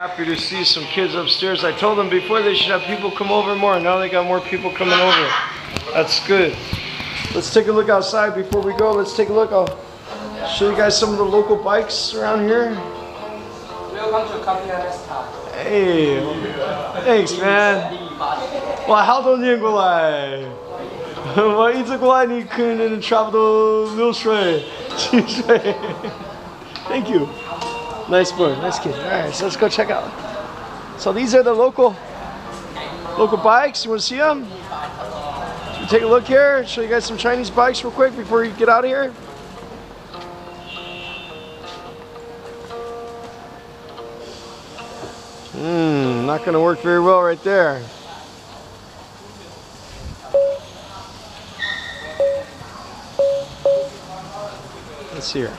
Happy to see some kids upstairs. I told them before they should have people come over more. Now they got more people coming over. That's good. Let's take a look outside before we go. Let's take a look. I'll show you guys some of the local bikes around here. Welcome to Capitalista. Hey, thanks, man. 哇，好多年过来，我一直过来，你可能差不多6岁、7岁。Thank you. Nice boy, nice kid. All right, so let's go check out. So these are the local bikes. You want to see them? Should we take a look here? Show you guys some Chinese bikes real quick before you get out of here. Not going to work very well right there. Let's see here.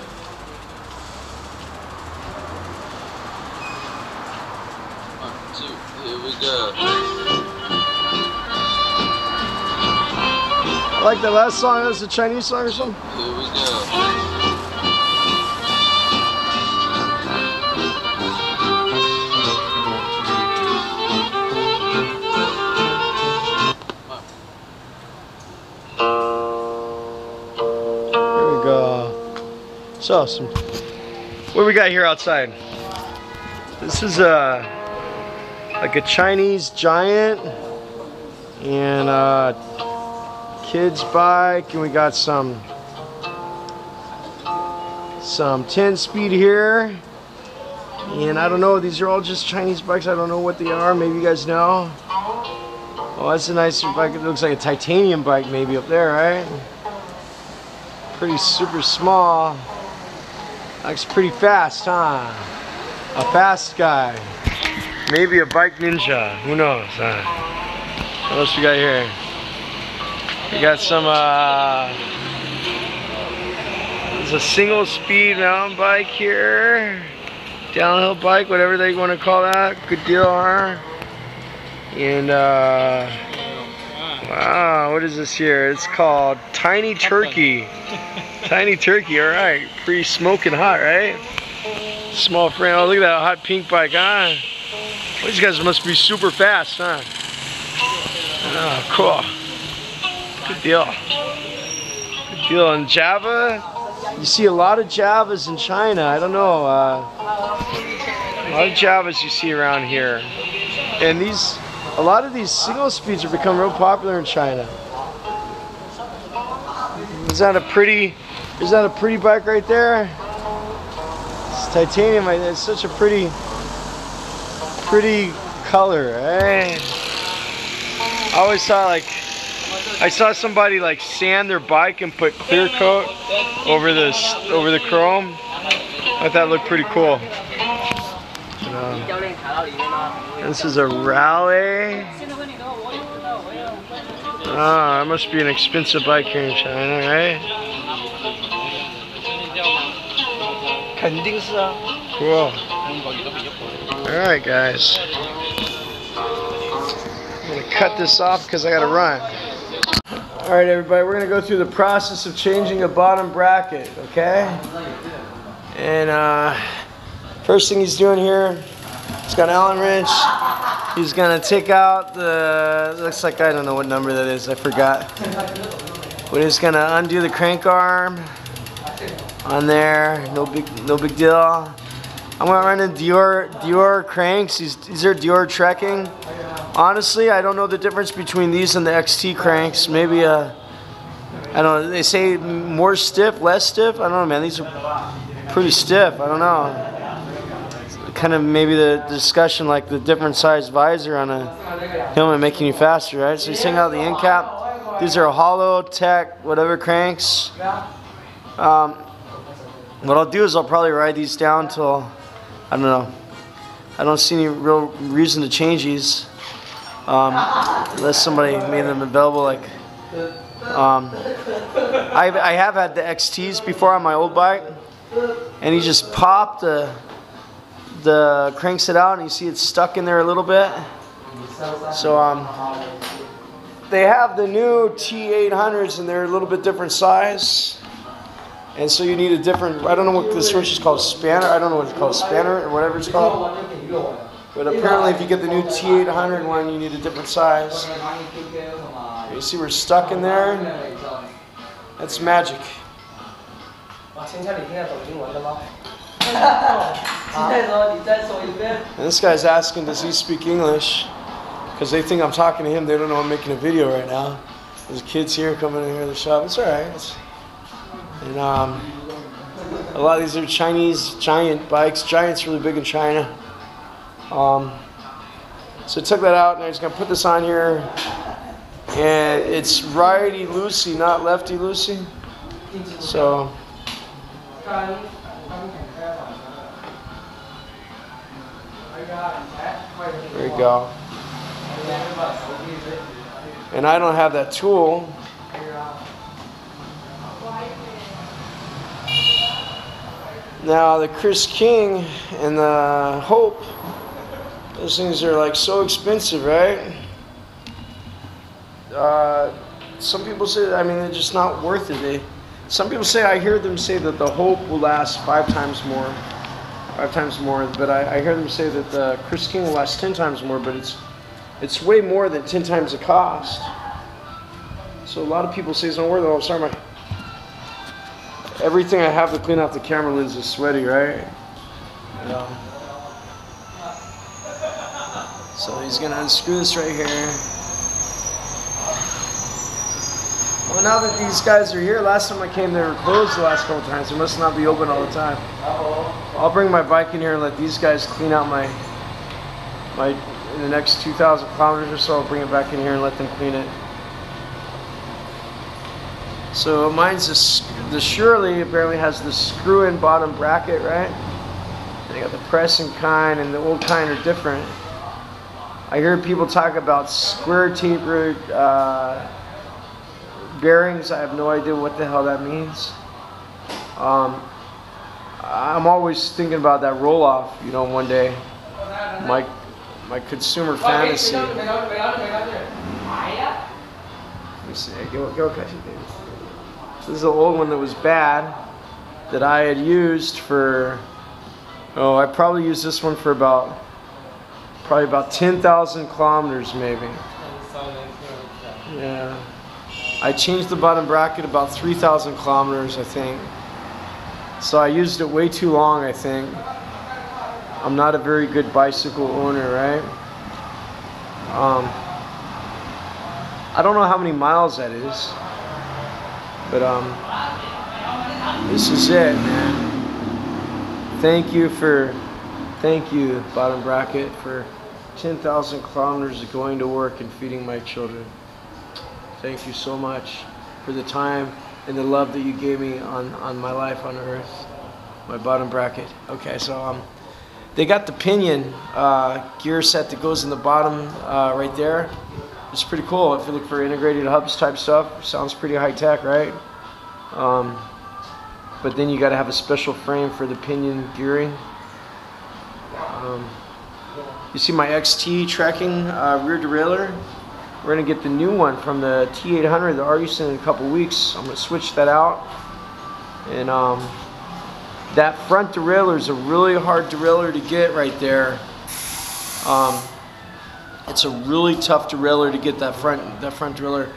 Here we go. I like that last song. That's a Chinese song or something? Here we go. Here we go. So, what do we got here outside? This is like a Chinese Giant and a kid's bike, and we got some 10-speed here, and I don't know, these are all just Chinese bikes. I don't know what they are. Maybe you guys know. Oh, that's a nice bike. It looks like a titanium bike maybe up there, right? Pretty super small. Looks pretty fast, huh? A fast guy. Maybe a bike ninja, who knows? What else we got here? We got some, there's a single speed mountain bike here. Downhill bike, whatever they want to call that. Good deal, huh? And, wow, what is this here? It's called Tiny Turkey. Tiny Turkey, alright. Pretty smoking hot, right? Small frame. Oh, look at that hot pink bike, huh? These guys must be super fast, huh? Oh, cool. Good deal. Good deal. In Java, you see a lot of Javas in China. I don't know. A lot of Javas you see around here. And a lot of these single speeds have become real popular in China. Is that a pretty bike right there? It's titanium. It's such a pretty color, right? I always thought, like, I saw somebody like sand their bike and put clear coat over the chrome. I thought that looked pretty cool. This is a Raleigh. Ah, that must be an expensive bike here in China, right? Cool. Alright guys, I'm going to cut this off because I got to run. Alright everybody, we're going to go through the process of changing a bottom bracket, okay? And first thing he's doing here, he's got an Allen wrench. He's going to take out the, looks like, I don't know what number that is, I forgot. But he's going to undo the crank arm on there, no big deal. I'm going to run in Deore cranks. These are Deore trekking. Honestly, I don't know the difference between these and the XT cranks. Maybe I don't know, they say more stiff, less stiff. I don't know, man. These are pretty stiff. I don't know. Kind of maybe the discussion, like the different size visor on a helmet making you faster, right? So he's taking out the end cap. These are hollow tech, whatever cranks. What I'll do is I'll probably ride these down till, I don't know. I don't see any real reason to change these, unless somebody made them available. Like, I have had the XTs before on my old bike, and he just popped cranks it out, and you see it's stuck in there a little bit. So they have the new T800s, and they're a little bit different size. And so you need a different, I don't know what this wrench is called, spanner, I don't know what it's called, spanner or whatever it's called. But apparently if you get the new T800 one, you need a different size. You see we're stuck in there? That's magic. And this guy's asking, does he speak English? Because they think I'm talking to him. They don't know I'm making a video right now. There's kids here coming in here to the shop. It's alright. And a lot of these are Chinese giant bikes. Giant's really big in China. So I took that out and I'm just going to put this on here. And it's righty loosey, not lefty loosey. So there you go. And I don't have that tool. Now the Chris King and the Hope, those things are like so expensive, right? Some people say, I mean, they're just not worth it. Some people say, I hear them say that the Hope will last 5 times more. But I hear them say that the Chris King will last 10 times more, but it's way more than 10 times the cost. So a lot of people say it's not worth it. Oh, sorry, everything I have to clean off the camera lens is sweaty, right? Yeah. So he's gonna unscrew this right here. Well, now that these guys are here, last time I came they were closed the last couple times. They must not be open all the time. I'll bring my bike in here and let these guys clean out my in the next 2,000 kilometers or so. I'll bring it back in here and let them clean it. So mine's the Surley apparently has the screw-in bottom bracket, right? And they got the pressing kind, and the old kind are different. I hear people talk about square tapered bearings. I have no idea what the hell that means. I'm always thinking about that Rolhoff, you know, one day. My consumer fantasy. Let me see. Go catch it, baby. This is an old one that was bad that I had used for, oh, I probably used this one for probably about 10,000 kilometers maybe. Yeah. I changed the bottom bracket about 3,000 kilometers, I think. So I used it way too long, I think. I'm not a very good bicycle owner, right? I don't know how many miles that is. But this is it, man. Thank you, bottom bracket, for 10,000 kilometers of going to work and feeding my children. Thank you so much for the time and the love that you gave me on my life on Earth. My bottom bracket. Okay, so they got the pinion gear set that goes in the bottom right there. It's pretty cool. If you look for integrated hubs type stuff, sounds pretty high tech, right? But then you got to have a special frame for the pinion gearing. You see my XT tracking rear derailleur? We're going to get the new one from the T800 that already sent in a couple weeks. I'm going to switch that out. And that front derailleur is a really hard derailleur to get right there. It's a really tough derailleur to get that front derailleur.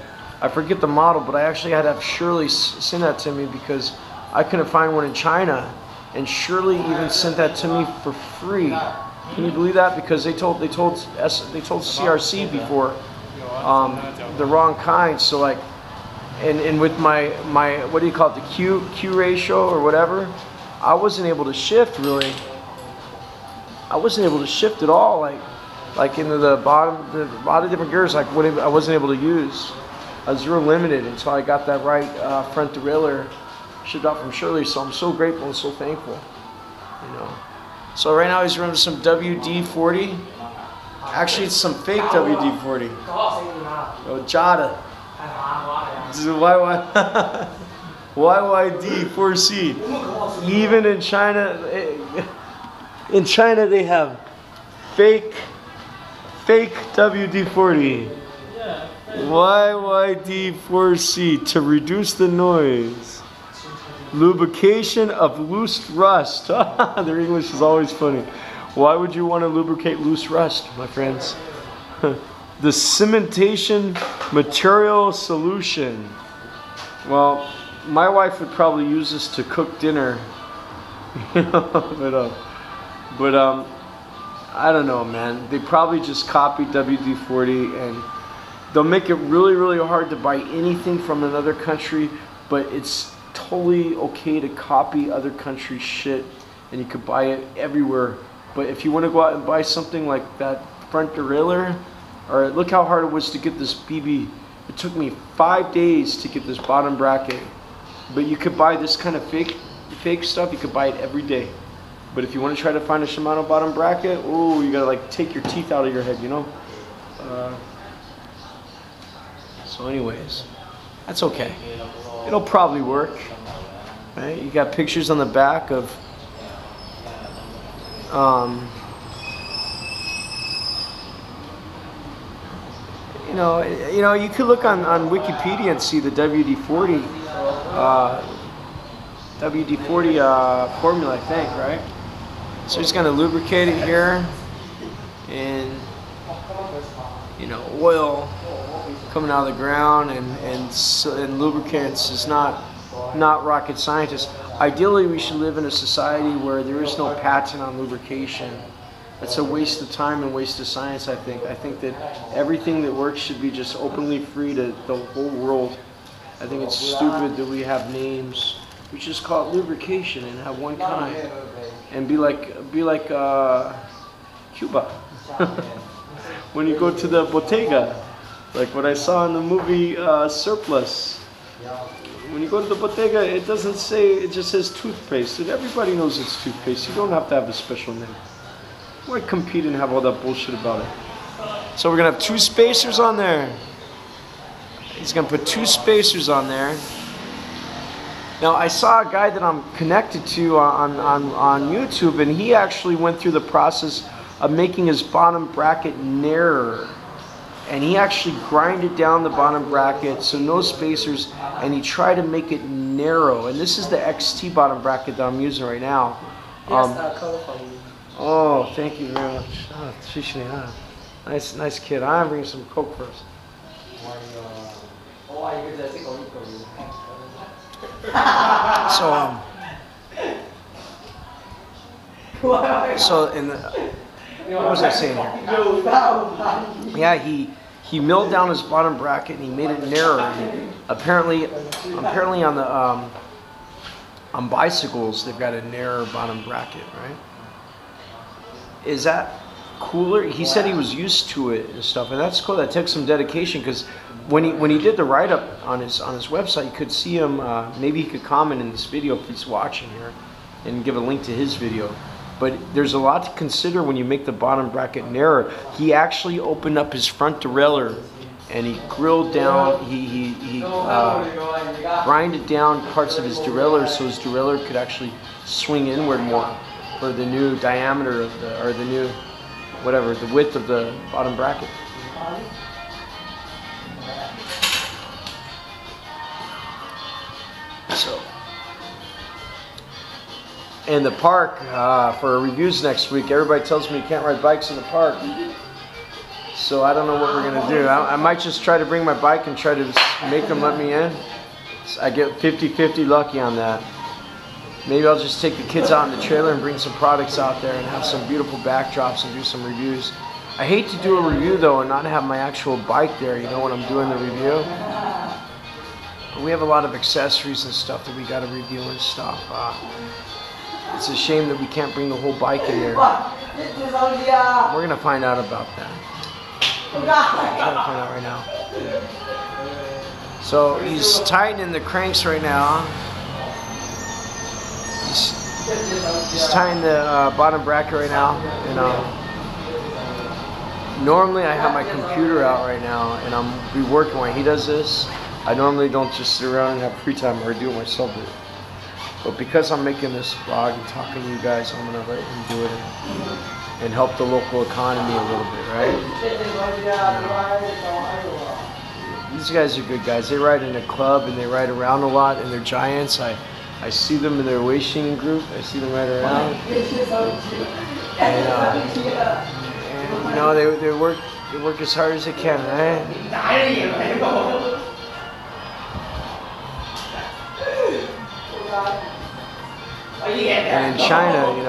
I forget the model, but I actually had to have Surley send that to me because I couldn't find one in China, and Surley even sent that to me for free. Can you believe that? Because they told CRC before the wrong kind. So like, and with my what do you call it, the Q ratio or whatever, I wasn't able to shift really. I wasn't able to shift at all. Like into the bottom, a lot of different gears. Like what I wasn't able to use. I was real limited until I got that right front derailleur shipped out from Surley. So I'm so grateful and so thankful. You know. So right now he's running some WD-40. Actually, it's some fake WD-40. Oh, Jada. YYD4C. Even in China they have fake WD-40. YYD4C to reduce the noise. Lubrication of loose rust. Their English is always funny. Why would you want to lubricate loose rust, my friends? The cementation material solution. Well, my wife would probably use this to cook dinner. but I don't know, man. They probably just copied WD-40, and they'll make it really, really hard to buy anything from another country, but it's totally okay to copy other countries' shit, and you could buy it everywhere. But if you want to go out and buy something like that front derailleur, or look how hard it was to get this BB. It took me 5 days to get this bottom bracket. But you could buy this kind of fake stuff, you could buy it every day. But if you want to try to find a Shimano bottom bracket, oh, you gotta like take your teeth out of your head, you know? So anyways, that's okay. It'll probably work. Right? You got pictures on the back of you know, you could look on Wikipedia and see the WD-40 formula, I think, right? So he's gonna lubricate it here, and you know, oil coming out of the ground, and lubricants is not rocket scientist. Ideally, we should live in a society where there is no patent on lubrication. It's a waste of time and waste of science, I think. I think that everything that works should be just openly free to the whole world. I think it's stupid that we have names. We should just call it lubrication and have one kind, and be like Cuba. When you go to the bottega, like what I saw in the movie Surplus. When you go to the bottega, it doesn't say, it just says toothpaste, and everybody knows it's toothpaste. You don't have to have a special name. Why compete and have all that bullshit about it? So we're gonna have 2 spacers on there. He's gonna put 2 spacers on there. Now I saw a guy that I'm connected to on YouTube, and he actually went through the process of making his bottom bracket narrower. And he actually grinded down the bottom bracket, so no spacers, and he tried to make it narrow. And this is the XT bottom bracket that I'm using right now. Oh, thank you very much. Nice kid. I'm bringing some Coke first. So in the, what was I saying here? Yeah, he milled down his bottom bracket and he made it narrower. And apparently on the on bicycles they've got a narrower bottom bracket, right? Is that cooler? He said he was used to it and stuff, and that's cool. That took some dedication, because when he did the write-up on his website, you could see him. Maybe he could comment in this video if he's watching here, and give a link to his video. But there's a lot to consider when you make the bottom bracket narrower. He actually opened up his front derailleur, and he grilled down. He grinded down parts of his derailleur so his derailleur could actually swing inward more for the new diameter of the, or the new, whatever, the width of the bottom bracket. So, in the park, for reviews next week, everybody tells me you can't ride bikes in the park. So I don't know what we're gonna do. I might just try to bring my bike and try to make them let me in. So I get 50-50 lucky on that. Maybe I'll just take the kids out in the trailer and bring some products out there and have some beautiful backdrops and do some reviews. I hate to do a review though and not have my actual bike there, you know, when I'm doing the review. But we have a lot of accessories and stuff that we gotta review and stuff. It's a shame that we can't bring the whole bike in there. We're gonna find out about that. I'm trying to find out right now. So he's tightening the cranks right now. He's tying the bottom bracket right now, and normally I have my computer out right now, and I'm be working while he does this. I normally don't just sit around and have free time, or do it myself. But because I'm making this vlog and talking to you guys, I'm gonna let him do it and help the local economy a little bit, right? These guys are good guys. They ride in a club and they ride around a lot, and they're giants. I see them in their washing group. I see them right around. And you know, they work as hard as they can, right? And in China, you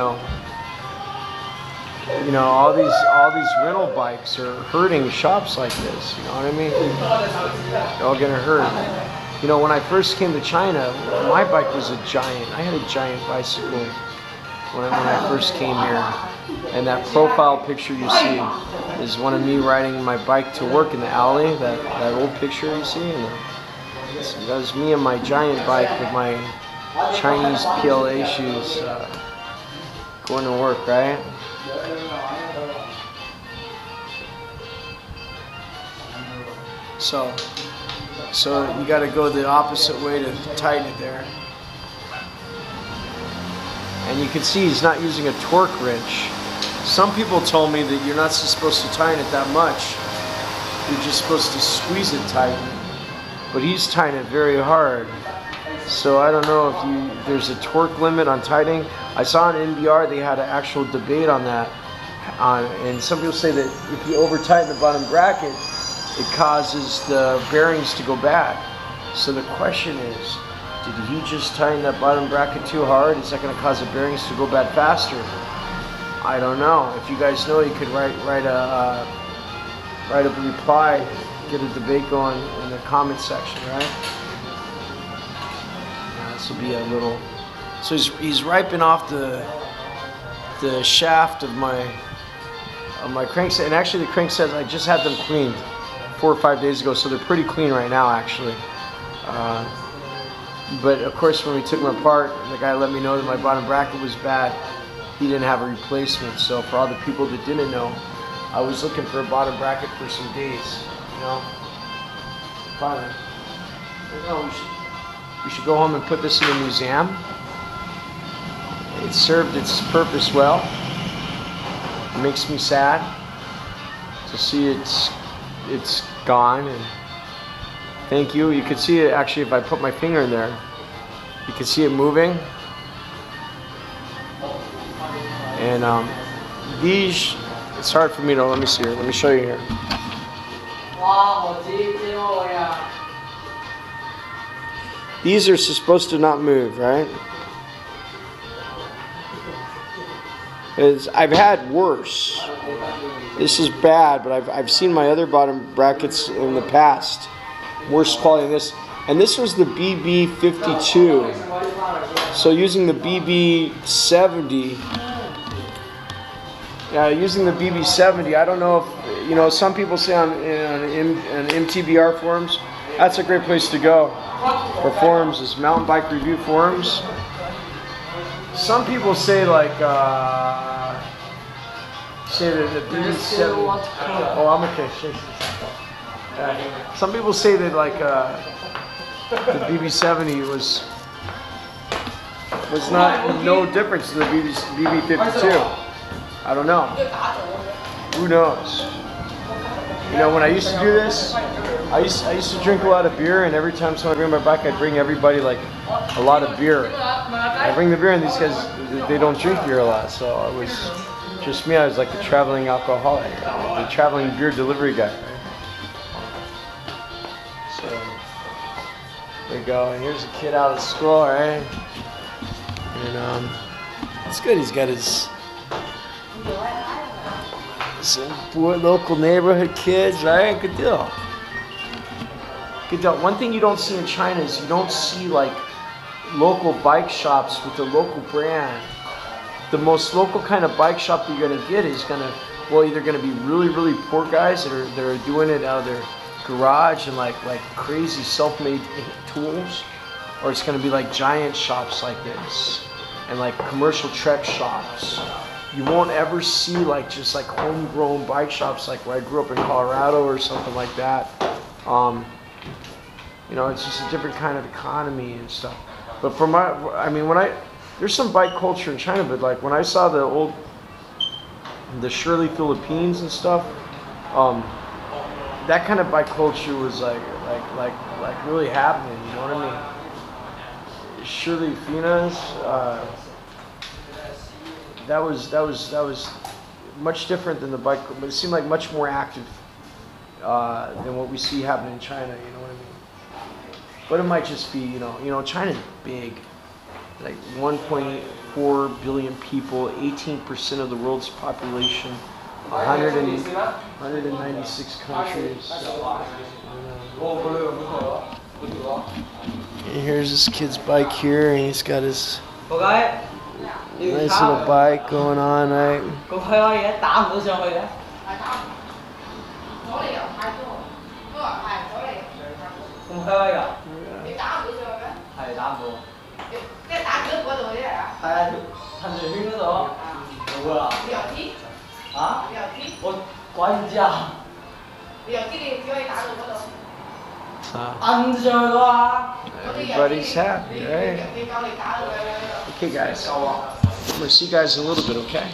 know, all these rental bikes are hurting shops like this. You know what I mean? They're all getting hurt. You know, when I first came to China, my bike was a giant. I had a giant bicycle when I first came here. And that profile picture you see is one of me riding my bike to work in the alley. That old picture you see, and that was me on my giant bike with my Chinese PLA shoes going to work, right? So you got to go the opposite way to tighten it there. And you can see he's not using a torque wrench. Some people told me that you're not supposed to tighten it that much. You're just supposed to squeeze it tight. But he's tightening it very hard. So I don't know if there's a torque limit on tightening. I saw in NBR they had an actual debate on that. And some people say that if you over tighten the bottom bracket, it causes the bearings to go bad. So the question is, did he just tighten that bottom bracket too hard? Is that going to cause the bearings to go bad faster? I don't know. If you guys know, you could write a reply, get a debate going in the comment section, right? This will be a little. So he's ripping off the shaft of my crankset, and actually the cranksets I just had them cleaned 4 or 5 days ago, so they're pretty clean right now actually. But of course, when we took them apart, the guy let me know that my bottom bracket was bad. He didn't have a replacement. So for all the people that didn't know, I was looking for a bottom bracket for some days. You know, finally, we should go home and put this in a museum. It served its purpose well. It makes me sad to see it's gone. And thank you. You can see it actually if I put my finger in there. You can see it moving. And these, it's hard for me to, let me see here. Let me show you here. These are supposed to not move, right? I've had worse. This is bad, but I've seen my other bottom brackets in the past. Worse quality than this. And this was the BB52. So using the BB70, using the BB70, I don't know if, you know, some people say on MTBR forums, that's a great place to go for forums, is mountain bike review forums. Some people say like, say that the BB70, oh, I'm okay. Some people say that like the BB70 was not no difference to the BB52. I don't know. Who knows? You know, when I used to do this, I used to drink a lot of beer, and every time someone bring my bike, I'd bring everybody like a lot of beer. I bring the beer, and these guys, they don't drink beer a lot, so it was just me. I was like the traveling alcoholic, the traveling beer delivery guy. So there you go. And here's a kid out of school, right? And it's good. He's got his local neighborhood kids, right? Good deal. Good deal. One thing you don't see in China is you don't see like local bike shops with the local brand. The most local kind of bike shop that you're gonna get is either gonna be really, really poor guys that are doing it out of their garage and like crazy self-made tools, or it's gonna be like giant shops like this and like commercial trek shops. You won't ever see like just like homegrown bike shops like where I grew up in Colorado or something like that. You know, it's just a different kind of economy and stuff. But for there's some bike culture in China, but like when I saw the Surley Philippines and stuff, that kind of bike culture was like really happening. You know what I mean? Surley Finas. that was much different than the bike, but it seemed like much more active than what we see happening in China. You know what I mean? But it might just be, you know, China's big, like 1.4 billion people, 18% of the world's population, 196 countries. And here's this kid's bike here, and he's got his nice little bike going on, right? Everybody's happy, right? Okay, guys. I'm gonna see you guys in a little bit, okay?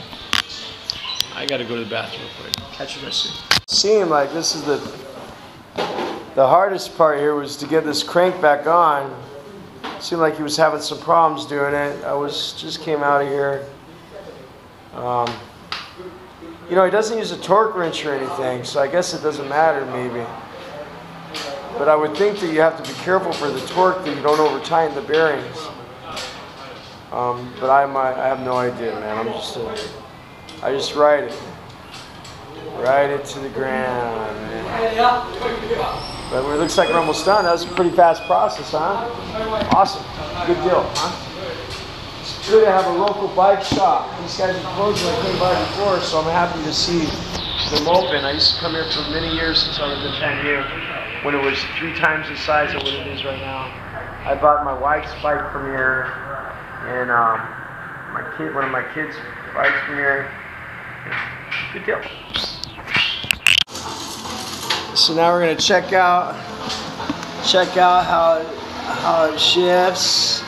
I gotta go to the bathroom real quick. Catch you guys soon. Seemed like this is the hardest part here was to get this crank back on. Seemed like he was having some problems doing it. Just came out of here. You know, he doesn't use a torque wrench or anything, so I guess it doesn't matter maybe. But I would think that you have to be careful for the torque that you don't over tighten the bearings. But I have no idea, man. I just ride it to the ground. But it looks like we're almost done. That was a pretty fast process, huh? Awesome, good deal, huh? It's good to have a local bike shop. These guys are closed when I came by before, so I'm happy to see them open. I used to come here for many years since I lived in China, when it was 3 times the size of what it is right now. I bought my wife's bike from here, and one of my kids' bikes from here. Good deal. So now we're gonna check out how it shifts.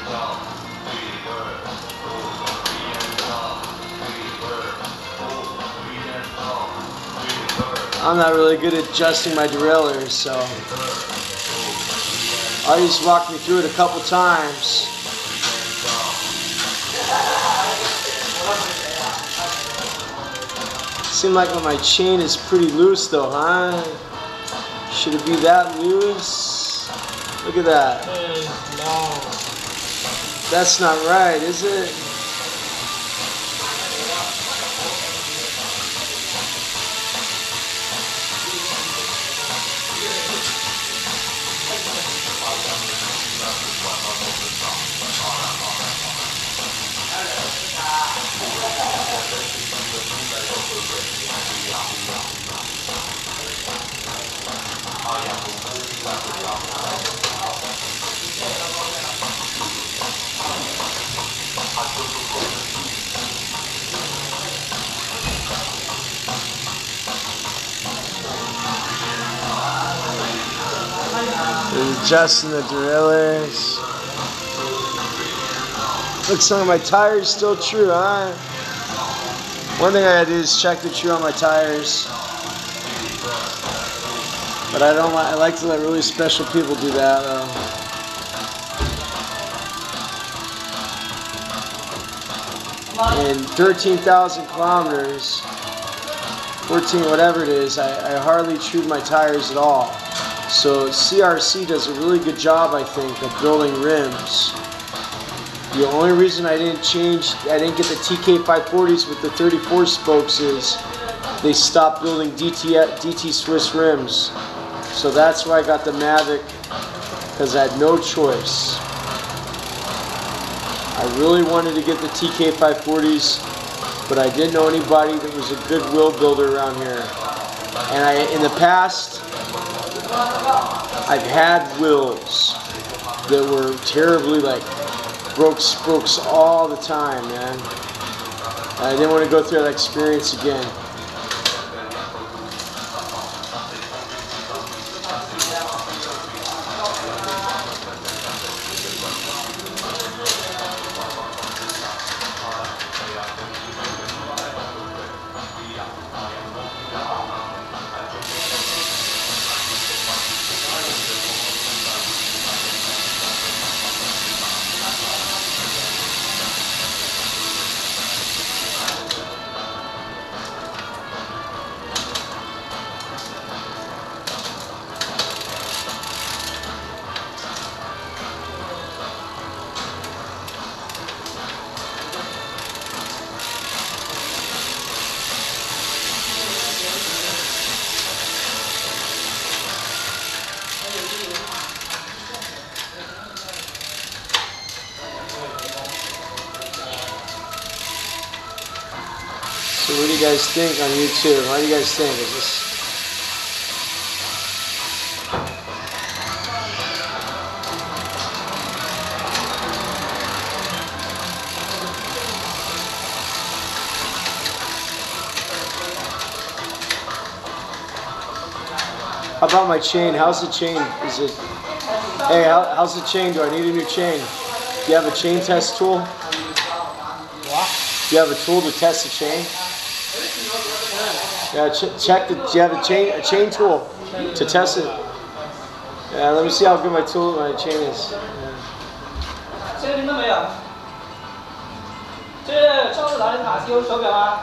I'm not really good at adjusting my derailleurs, so I'll just walk me through it a couple times. Seems like my chain is pretty loose though, huh? Should it be that loose? Look at that. No. That's not right, is it? Adjusting the derailleurs. Looks like my tires still true, huh? One thing I gotta do is check the true on my tires. But I like to let really special people do that though. In 13,000 kilometers, 14, whatever it is, I hardly trued my tires at all. So CRC does a really good job, I think, of building rims. The only reason I didn't get the TK540s with the 34 spokes is they stopped building DT Swiss rims. So that's why I got the Mavic, because I had no choice. I really wanted to get the TK540s, but I didn't know anybody that was a good wheel builder around here. And in the past, I've had wheels that were terribly broke spokes all the time, man. And I didn't want to go through that experience again. guys think on YouTube? What do you guys think? Is this... How about my chain? How's the chain? Is it... Hey, how's the chain? Do I need a new chain? Do you have a chain test tool? What? Do you have a tool to test the chain? Yeah, check the. Do you have a chain tool to test it? Yeah, let me see how good my chain is. 这个听到没有？这是上次拿的塔修手表吗？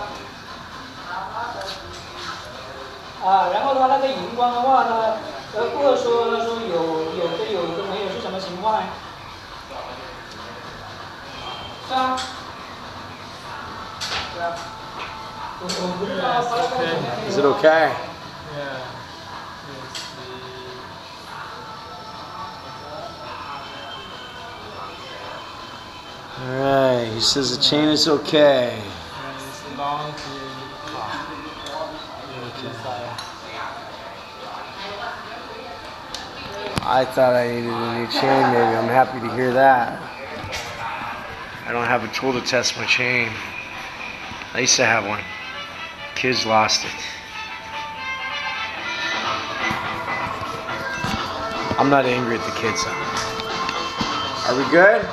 啊，然后的话，那个荧光的话呢，顾客说有的有的没有是什么情况呢？是啊。对啊。我不知道。Is it okay? Yeah. Alright, he says the chain is okay. It's long to I thought I needed a new chain maybe. I'm happy to hear that. I don't have a tool to test my chain. I used to have one. Kids lost it. I'm not angry at the kids though. Are we good?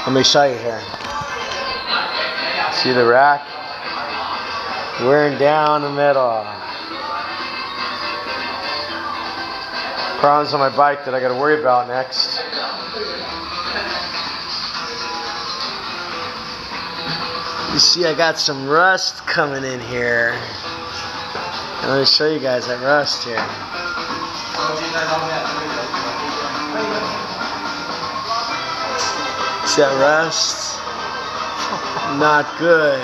Let me show you here. See the rack? Wearing down the middle. Problems on my bike that I got to worry about next. You see, I got some rust coming in here. I'm going to show you guys that rust here. See that rust? Not good.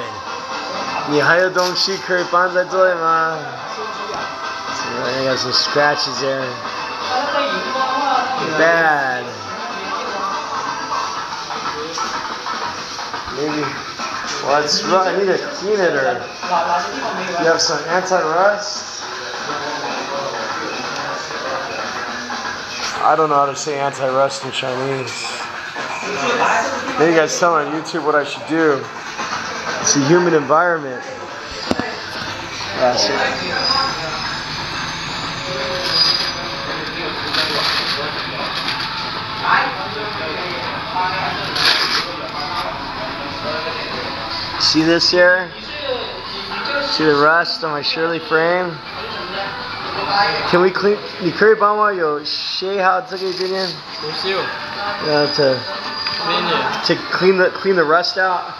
你还有东西可以放在这里吗? I got some scratches there. Bad. Maybe. What's wrong? I need to clean it, or you have some anti-rust? I don't know how to say anti-rust in Chinese. Maybe you guys tell me on YouTube what I should do. It's a human environment. That's it. See this here? See the rust on my Surley frame? Can we clean? 你可以帮我有写好这个一点点？不修。To clean the rust out.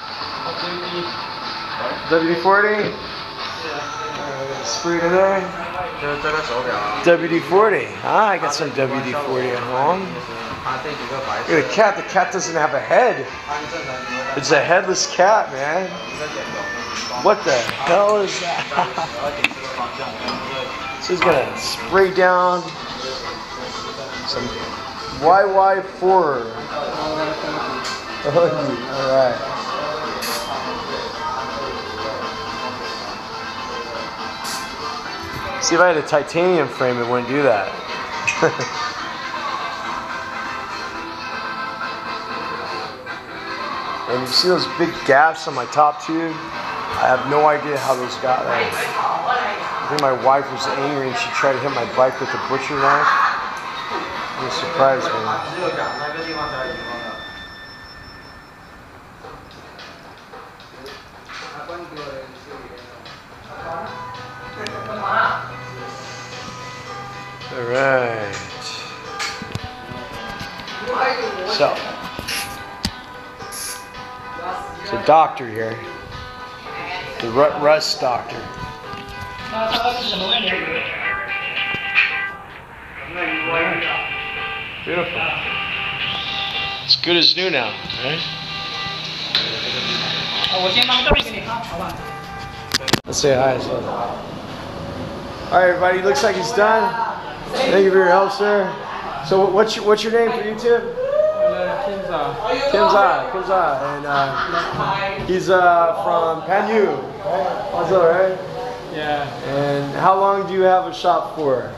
WD-40. Spray it in there. WD-40. Ah, I got some WD-40 at home. Look at the cat. The cat doesn't have a head. It's a headless cat, man. What the hell is that? So he's gonna spray down some YY4. Alright. See, if I had a titanium frame, it wouldn't do that. And you see those big gaps on my top tube? I have no idea how those got there. I think my wife was angry and she tried to hit my bike with a butcher knife. It surprised me. Alright. So. The doctor here, the rust doctor. Beautiful. It's good as new now, right? Let's say hi. All right, everybody. Looks like he's done. Thank you for your help, sir. So what's your name for YouTube? Kimza. And he's from Panyu, right? Also, right? Yeah. And how long do you have a shop for?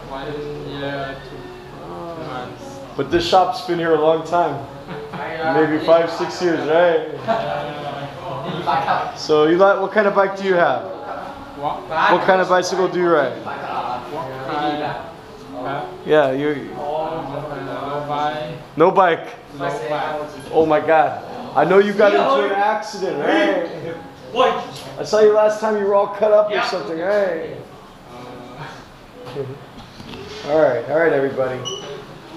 1 year, 2 months. But this shop's been here a long time. Maybe 5-6 years, right? So you like, what kind of bike do you have? What kind of bicycle do you ride? Yeah, no bike. Oh my God. I know you got into an accident, right? I saw you last time, you were all cut up or something, right? All right, everybody.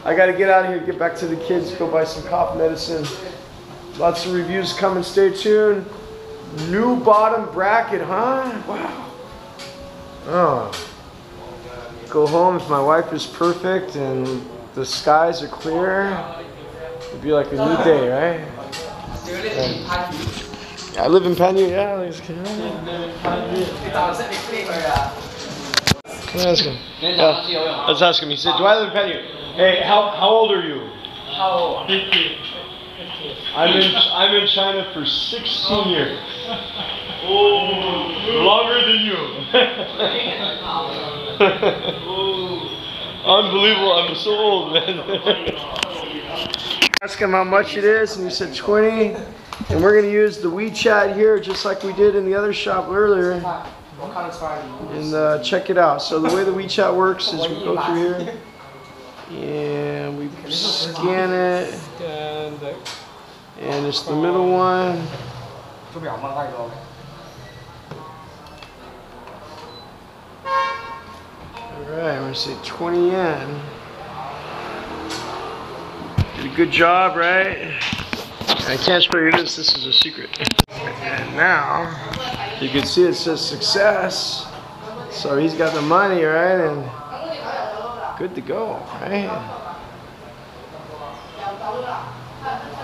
I got to get out of here, get back to the kids, go buy some cough medicine. Lots of reviews coming, stay tuned. New bottom bracket, huh? Wow. Oh. Go home if my wife is perfect and the skies are clear. It'd be like a new day, right? Yeah, I live in Panyu, yeah. Let's ask him. He said, do I live in Panyu? Hey, how old are you? How old? 50. I'm in China for 16 years. Oh, longer than you. Unbelievable, I'm so old, man. Ask him how much it is, and he said 20. And we're going to use the Wechat here, just like we did in the other shop earlier. And check it out. So the way the Wechat works is we go through here, and we scan it, and it's the middle one. Alright, I'm going to say 20 yen. Did a good job, right? I can't show you this is a secret. And now, you can see it says success. So he's got the money, right? And good to go, right?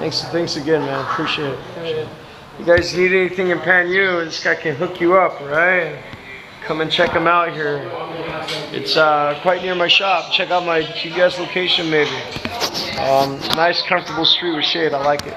Thanks again, man. Appreciate it. You guys need anything in Panyu, this guy can hook you up, right? Come and check him out here. It's quite near my shop. Check out my GPS location maybe. Nice comfortable street with shade, I like it.